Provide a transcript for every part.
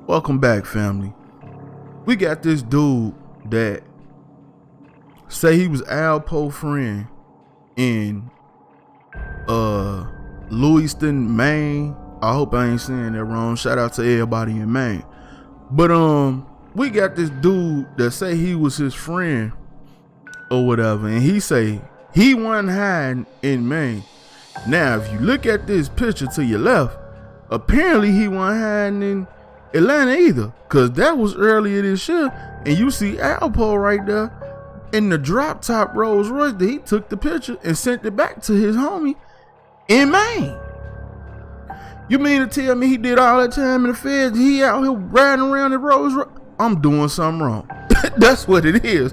Welcome back, family. We got this dude that say he was Alpo friend in Lewiston, Maine. I hope I ain't saying that wrong. Shout out to everybody in Maine. But we got this dude that say he was his friend or whatever, and he say he wasn't hiding in Maine. Now, if you look at this picture to your left, apparently he wasn't hiding in Atlanta either, cause that was earlier this year, and you see Alpo right there in the drop top Rolls Royce that he took the picture and sent it back to his homie in Maine. You mean to tell me he did all that time in the feds? He out here riding around the Rolls Royce? I'm doing something wrong. That's what it is.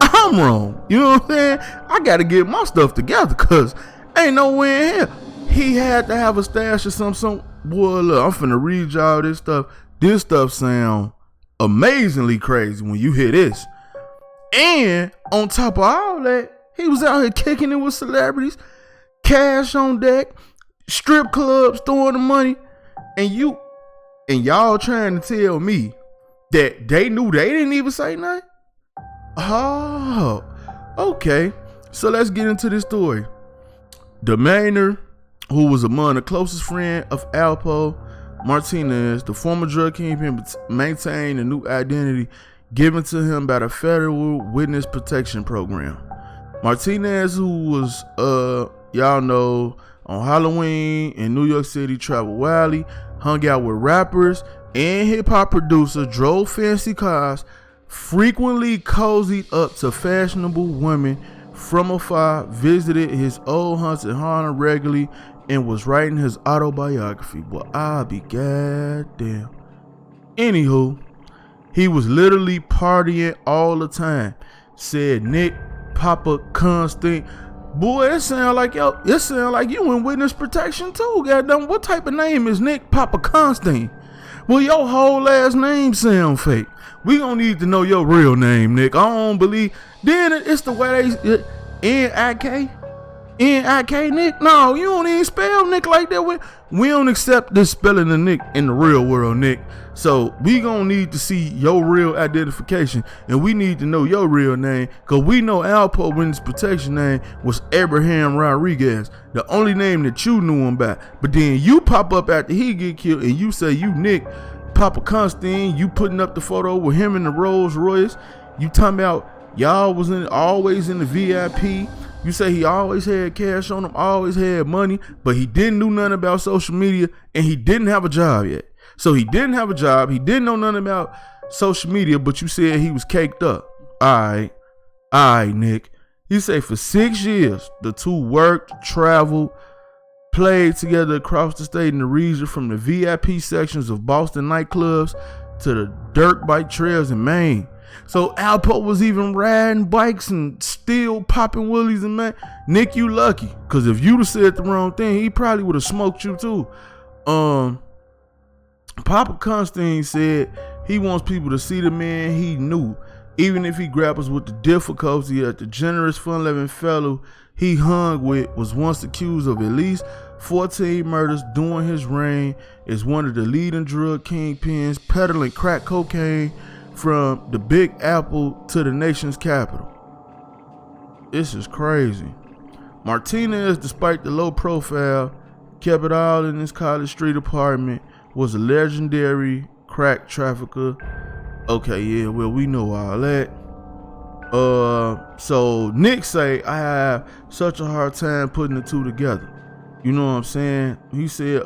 I'm wrong. You know what I'm saying? I gotta get my stuff together, cause ain't nowhere in here. He had to have a stash or something. Boy, look, I'm finna read y'all this stuff. This stuff sound amazingly crazy when you hear this. And on top of all that, he was out here kicking it with celebrities, cash on deck, strip clubs, throwing the money. And y'all trying to tell me that they knew they didn't even say nothing? Oh, okay. So let's get into this story. The Mainer, who was among the closest friend of Alpo Martinez, the former drug kingpin, maintained a new identity given to him by the Federal Witness Protection Program. Martinez, who was, y'all know, on Halloween in New York City, traveled widely, hung out with rappers and hip-hop producers, drove fancy cars, frequently cozied up to fashionable women from afar, visited his old haunts in Harlem regularly, and was writing his autobiography. Well, I'll be goddamn. Anywho, he was literally partying all the time, said Nik Pappaconstantine. Boy, it sound like you in witness protection too, goddamn. What type of name is Nik Pappaconstantine? Well, your whole last name sound fake. We gonna need to know your real name, Nick. I don't believe. Then it's the way they N-I-K Nick. No, you don't even spell Nick like that. We don't accept this spelling of Nick in the real world, Nick. So we gonna need to see your real identification, and we need to know your real name, cause we know Alpo Witness Protection name was Abraham Rodriquez, the only name that you knew him by. But then you pop up after he get killed, and you say you Nik Pappaconstantine. You putting up the photo with him in the Rolls Royce. You talking about y'all was always in the VIP. You say he always had cash on him, always had money, but he didn't know nothing about social media, and he didn't have a job yet. So he didn't have a job. He didn't know nothing about social media, but you said he was caked up. All right, Nick. You say for 6 years, the two worked, traveled, played together across the state and the region, from the VIP sections of Boston nightclubs to the dirt bike trails in Maine. So Alpo was even riding bikes and still popping willies, and man, Nick, you lucky, cause if you'd have said the wrong thing, he probably would have smoked you too. Pappaconstantine said he wants people to see the man he knew, even if he grapples with the difficulty that the generous, fun-loving fellow he hung with was once accused of at least 14 murders during his reign as one of the leading drug kingpins, peddling crack cocaine from the Big Apple to the nation's capital. This is crazy. Martinez, despite the low profile, kept it all in his college street apartment, was a legendary crack trafficker. Okay, yeah, well, we know all that. So Nick say, I have such a hard time putting the two together. You know what I'm saying? He said,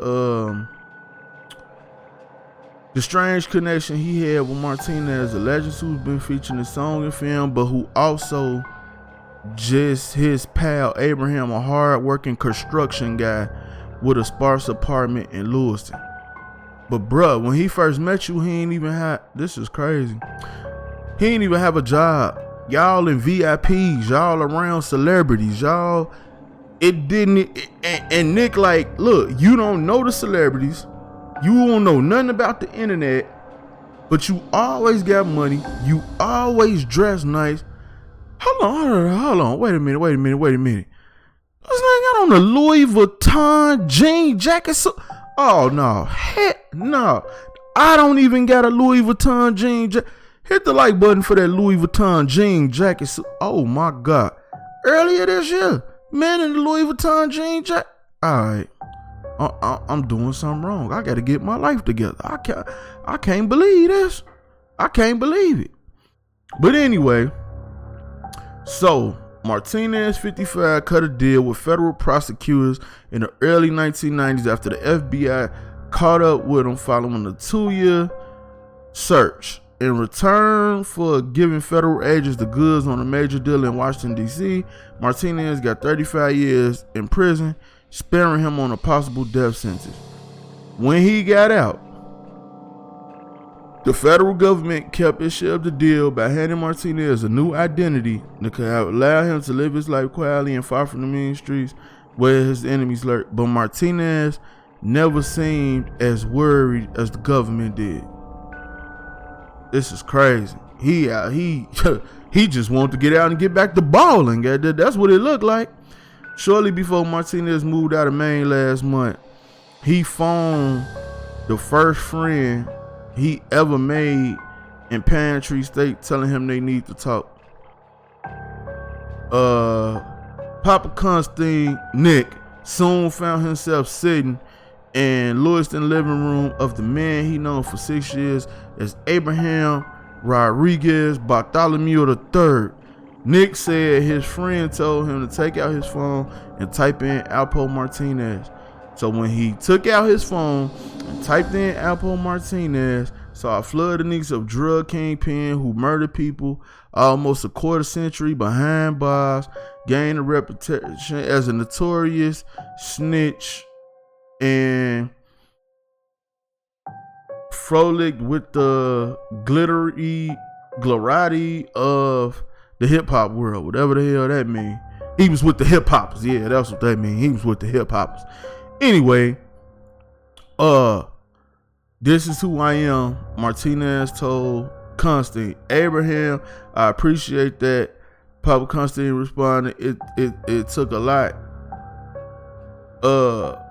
the strange connection he had with Martinez, a legend who's been featured in song and film, but who also just his pal Abraham, a hard-working construction guy with a sparse apartment in Lewiston. But bruh, when he first met you, he ain't even have, this is crazy, he ain't even have a job. Y'all in VIPs, y'all around celebrities, y'all, and Nick like, look, you don't know the celebrities, you don't know nothing about the internet, but you always got money, you always dress nice. Hold on, wait a minute. This nigga got on a Louis Vuitton jean jacket. Oh no, heck no. I don't even got a Louis Vuitton jean jacket. Hit the like button for that Louis Vuitton jean jacket. Oh my God. Earlier this year, man in the Louis Vuitton jean jacket. All right. I'm doing something wrong. I got to get my life together. I can't believe this. I can't believe it. But anyway, so Martinez, 55, cut a deal with federal prosecutors in the early 1990s after the FBI caught up with him following a 2-year search. In return for giving federal agents the goods on a major deal in Washington, D.C., Martinez got 35 years in prison, sparing him on a possible death sentence. When he got out, the federal government kept its share of the deal by handing Martinez a new identity that could allow him to live his life quietly and far from the mean streets where his enemies lurk. But Martinez never seemed as worried as the government did. This is crazy. He just wanted to get out and get back to balling. That's what it looked like. Shortly before Martinez moved out of Maine last month, he phoned the first friend he ever made in Pantry State, telling him they need to talk. Pappaconstantine Nik soon found himself sitting in Lewiston living room of the man he known for 6 years as Abraham Rodriquez Bartholomew III. Nik said his friend told him to take out his phone and type in Alpo Martinez. So when he took out his phone and typed in Alpo Martinez, saw a flood of nicks of drug kingpin who murdered people almost a quarter century behind bars, gained a reputation as a notorious snitch, and frolicked with the glitterati of the hip hop world, whatever the hell that means. He was with the hip hoppers. Yeah, that's what that means. He was with the hip hoppers. Anyway, this is who I am. Martinez told Constantine. Abraham, I appreciate that. Pappaconstantine responded, it took a lot.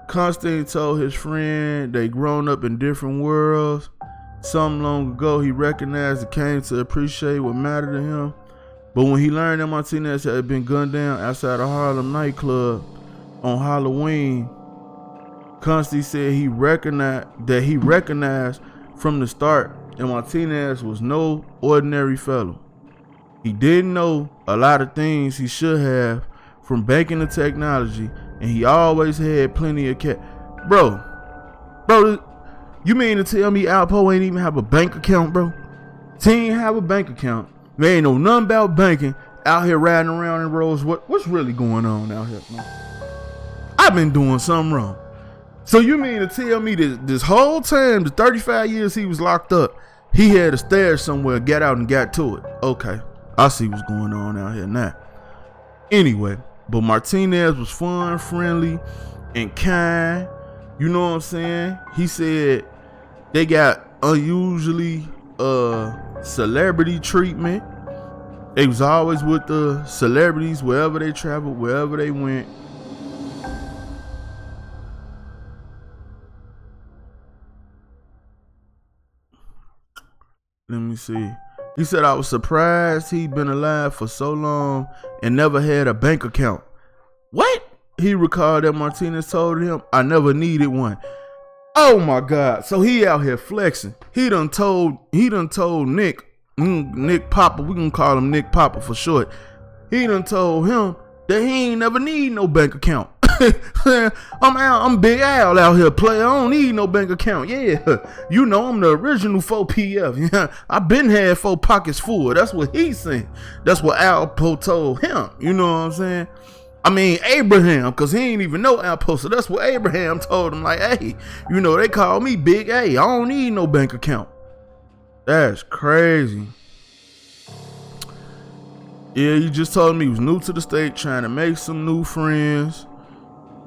Constantine told his friend they grown up in different worlds. Some long ago he recognized and came to appreciate what mattered to him. But when he learned that Martinez had been gunned down outside a Harlem nightclub on Halloween, Constantine said he recognized from the start that Martinez was no ordinary fellow. He didn't know a lot of things he should have, from banking to technology, and he always had plenty of cash. Bro, you mean to tell me Alpo ain't even have a bank account, bro? He ain't have a bank account. They ain't know nothing about banking. Out here riding around in roads. What's really going on out here, man? I've been doing something wrong. So you mean to tell me that this whole time, the 35 years he was locked up, he had a stash somewhere, got out and got to it? Okay, I see what's going on out here now. Anyway, but Martinez was fun, friendly, and kind. You know what I'm saying? He said they got unusually celebrity treatment. They was always with the celebrities wherever they traveled, wherever they went. Let me see. He said, I was surprised he'd been alive for so long and never had a bank account. What? He recalled that Martinez told him, I never needed one. Oh my God. So he out here flexing. He done told Nik Pappa, we gonna call him Nik Pappa for short. He done told him that he ain't never need no bank account. I'm Big Al out here playing. I don't need no bank account. Yeah, you know I'm the original 4PF. Yeah, I been had 4 pockets full. That's what he said. That's what Alpo told him. You know what I'm saying? I mean Abraham, cause he ain't even know Alpo. So that's what Abraham told him. Like, hey, you know they call me Big A. I don't need no bank account. That's crazy. Yeah, he just told me he was new to the state, trying to make some new friends.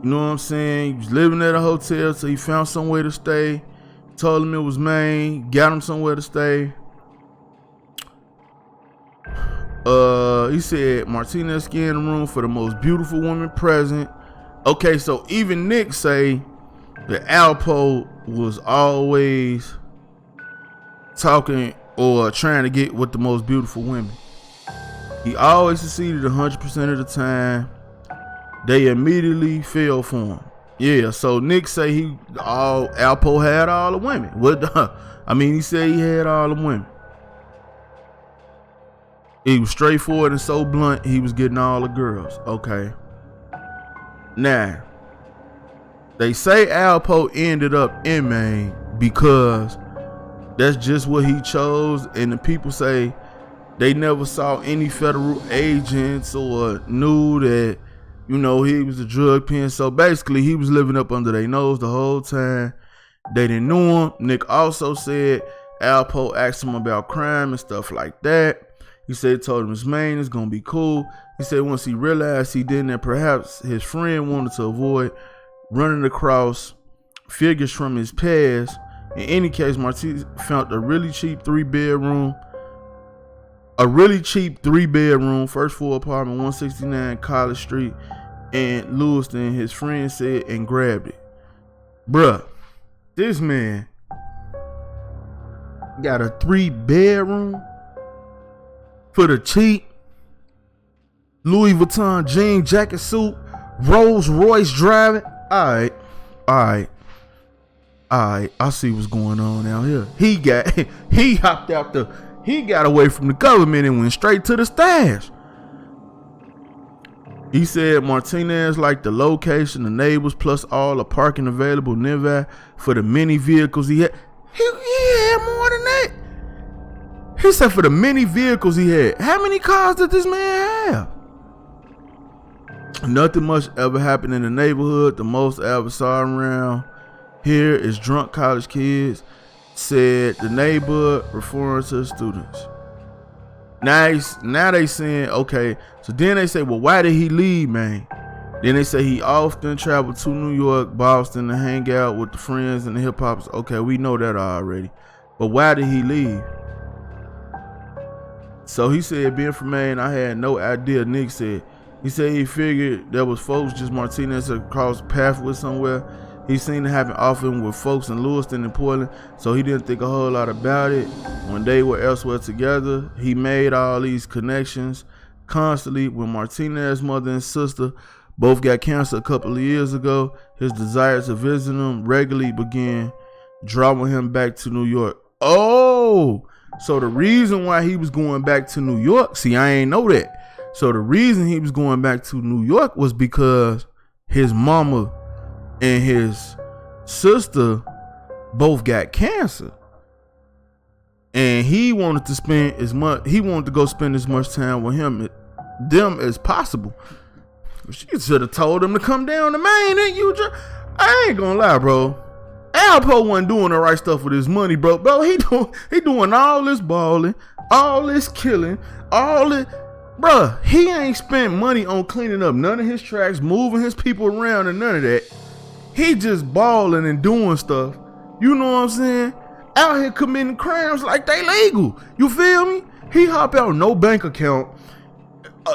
You know what I'm saying? He was living at a hotel, so he found somewhere to stay. Told him it was Maine, got him somewhere to stay. He said Martinez scanned the room for the most beautiful woman present. Okay, so even Nik say that Alpo was always talking or trying to get with the most beautiful women. He always succeeded 100% of the time. They immediately fell for him. Yeah, so Nik say Alpo had all the women. He said he had all the women. He was straightforward and so blunt, he was getting all the girls. Okay. Now, they say Alpo ended up in Maine because that's just what he chose, and the people say they never saw any federal agents or knew that, he was a drug pen. So basically, he was living up under their nose the whole time. They didn't know him. Nik also said Alpo asked him about crime and stuff like that. He said, told him his Maine is going to be cool. He said once he realized he didn't, and perhaps his friend wanted to avoid running across figures from his past. In any case, Martinez found a really cheap three bedroom, first floor apartment, 169 College Street in Lewiston, his friend said, and grabbed it. Bruh, this man got a 3-bedroom for the cheap, Louis Vuitton jean jacket suit, Rolls Royce driving. All right. I see what's going on out here. He got away from the government and went straight to the stash. He said Martinez liked the location, the neighbors, plus all the parking available nearby for the many vehicles he had. He had more than that. He said for the many vehicles he had. How many cars did this man have? Nothing much ever happened in the neighborhood. The most I ever saw around here is drunk college kids, said the neighbor, referring to the students. Now they saying, okay, so then they say, well, why did he leave, man? Then they say he often traveled to New York, Boston to hang out with the friends and the hip hops. Okay, we know that already. But why did he leave? So he said, being from Maine, I had no idea. Nik said, he said he figured there was folks just Martinez had crossed path with somewhere. He seen it happen often with folks in Lewiston and Portland, so he didn't think a whole lot about it. When they were elsewhere together, he made all these connections constantly. When Martinez's mother and sister both got cancer a couple of years ago, his desire to visit them regularly began drawing him back to New York. Oh, so the reason why he was going back to New York, see, I ain't know that. So the reason he was going back to New York was because his mama and his sister both got cancer, and he wanted to go spend as much time with them as possible. She should have told him to come down to Maine. I ain't gonna lie, bro. Alpo wasn't doing the right stuff with his money, bro. He doing all this balling, all this killing, all this. Bruh, he ain't spent money on cleaning up none of his tracks, moving his people around, and none of that. He just balling and doing stuff. You know what I'm saying? Out here committing crimes like they legal. You feel me? He hop out no bank account,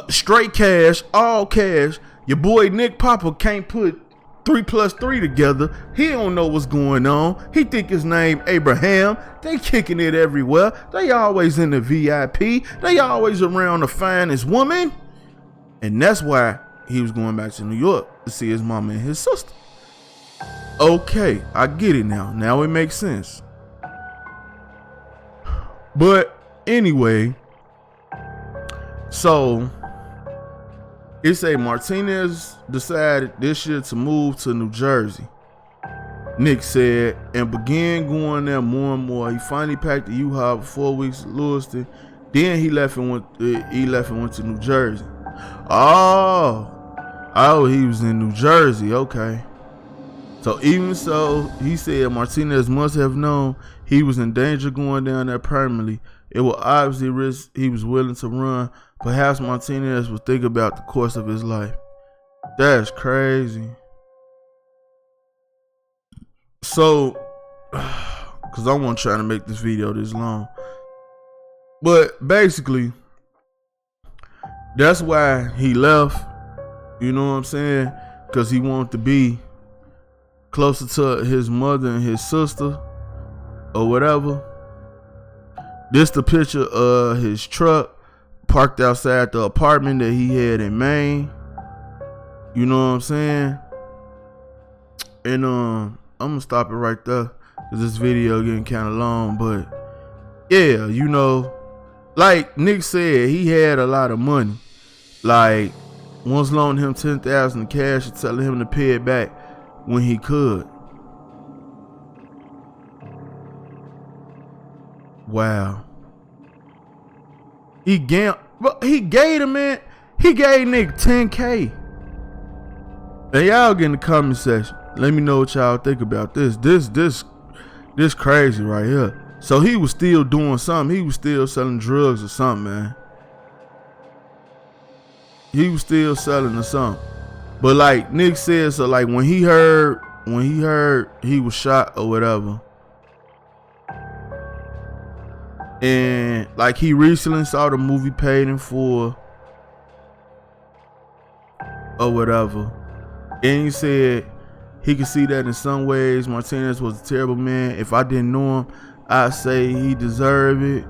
straight cash, all cash. Your boy Nik Pappa can't put 3 + 3 together. He don't know what's going on. He think his name Abraham. They kicking it everywhere. They always in the VIP. They always around the finest woman. And that's why he was going back to New York to see his mama and his sister. Okay, I get it now. Now it makes sense. But anyway, so it say Martinez decided this year to move to New Jersey, Nik said, and began going there more and more. He finally packed the U-Haul for 4 weeks in Lewiston. Then he left and went to New Jersey. Oh, he was in New Jersey. Okay. So even so, he said Martinez must have known he was in danger going down there permanently. It was obviously a risk he was willing to run. Perhaps Martinez was thinking about the course of his life. That's crazy. So, because I wasn't trying to make this video this long. But basically, that's why he left. You know what I'm saying? Because he wanted to be closer to his mother and his sister or whatever. This the picture of his truck parked outside the apartment that he had in Maine. You know what I'm saying? And I'm gonna stop it right there because this video getting kind of long. But yeah, you know, like Nik said, he had a lot of money. Like, once loaned him $10,000 in cash and telling him to pay it back when he could. Wow. He gave the man, he gave Nik $10K. Now y'all get in the comment section. Let me know what y'all think about this. This crazy right here. So he was still doing something. He was still selling drugs or something, man. He was still selling or something. But like Nik said, so like when he heard he was shot or whatever, and like he recently saw the movie Paid in Full or whatever, and he said he could see that in some ways Martinez was a terrible man. If I didn't know him, I'd say he deserved it.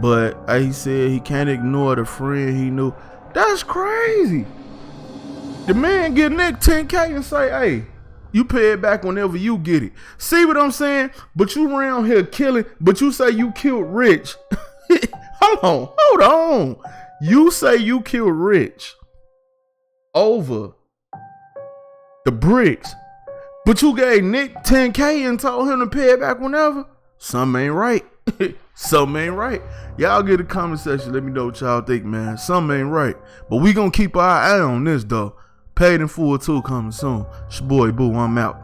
But he said he can't ignore the friend he knew. That's crazy. The man get Nik $10K and say, hey, you pay it back whenever you get it. See what I'm saying? But you around here killing, but you say you killed Rich. Hold on. You say you killed Rich over the bricks, but you gave Nik $10K and told him to pay it back whenever. Something ain't right. Something ain't right. Y'all get a comment section. Let me know what y'all think, man. Something ain't right. But we gonna keep our eye on this, though. Paid in Full 2 coming soon. It's your boy Boo. I'm out.